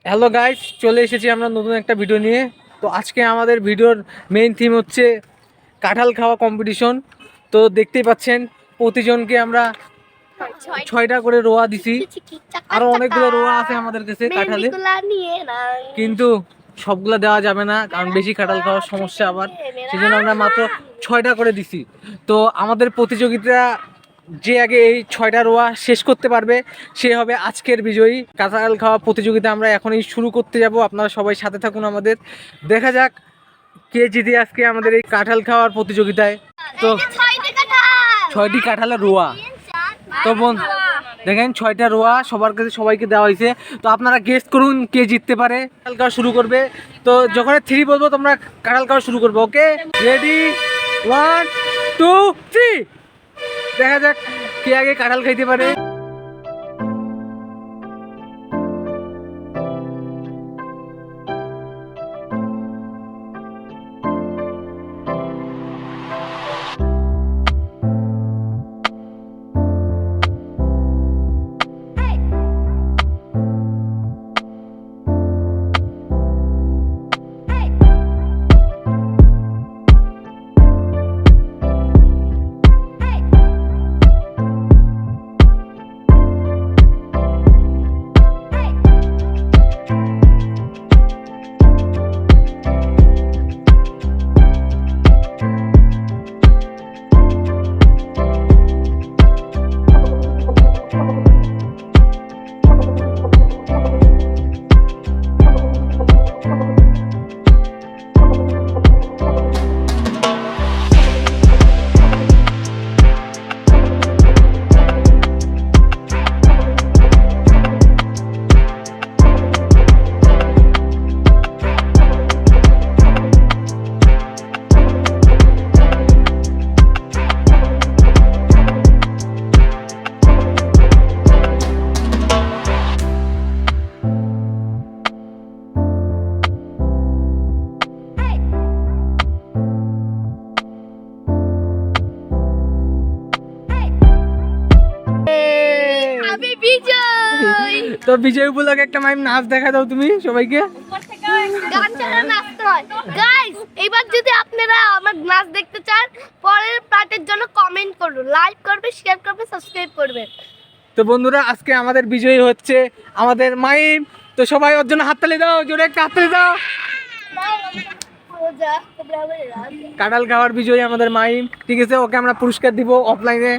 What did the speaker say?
Hello guys, চলে এসেছি আমরা নতুন একটা ভিডিও নিয়ে। তো আজকে আমাদের ভিডিওর মেইন থিম হচ্ছে কাঁঠাল খাওয়া কম্পিটিশন। তো দেখতেই পাচ্ছেন প্রতিজনকে আমরা 6টা করে রোয়া দিছি। আরো অনেকগুলো রোয়া আছে আমাদের কাছে কাঁঠালে, কিন্তু সবগুলা দেওয়া যাবে না, কারণ বেশি কাঁঠাল খাওয়ার সমস্যা আবার, সেই জন্য আমরা মাত্র 6টা করে দিছি। তো আমাদের প্রতিযোগিতা যে আগে এই 6টা রোয়া শেষ করতে পারবে সে হবে আজকের বিজয়ী। কাঁঠাল খাওয়া প্রতিযোগিতা আমরা এখনই শুরু করতে যাব, আপনারা সবাই সাথে থাকুন আমাদের। দেখা যাক কে জিতে আজকে আমাদের এই কাঁঠাল খাওয়ার প্রতিযোগিতায়। তো 6টি কাঁঠালের রোয়া, তো বোন দেখেন 6টা রোয়া সবার কাছে সবাইকে দেওয়া হয়েছে। তো আপনারা গেস করুন কে জিততে পারে। কাঁঠাল খাওয়া শুরু করবে, তো যখন 3 বলবো তোমরা কাঁঠাল খাওয়া শুরু করবো। ওকে, রেডি, 1 2 3। দেখা যাক কে আগে কাঁঠাল খাইতে পারে। তো বিজয় উপলক্ষে একটা মাইম নাচ দেখা দাও তুমি সবাইকে। গান ছাড়া নাচতে হয়। গাইস, এবার যদি আপনারা আমার নাচ দেখতে চান, পরের পার্টের জন্য কমেন্ট করুন, লাইক করবে, শেয়ার করবে, সাবস্ক্রাইব করবে। তো বন্ধুরা, আজকে আমাদের বিজয়ী হচ্ছে আমাদের মাইম। তো সবাই ওর জন্য হাততালি দাও, জোরে একটা হাততালি দাও। কাঁঠাল খাওয়ার বিজয়ী আমাদের মাইম, ঠিক আছে, ওকে আমরা পুরস্কার দিব অফলাইনে।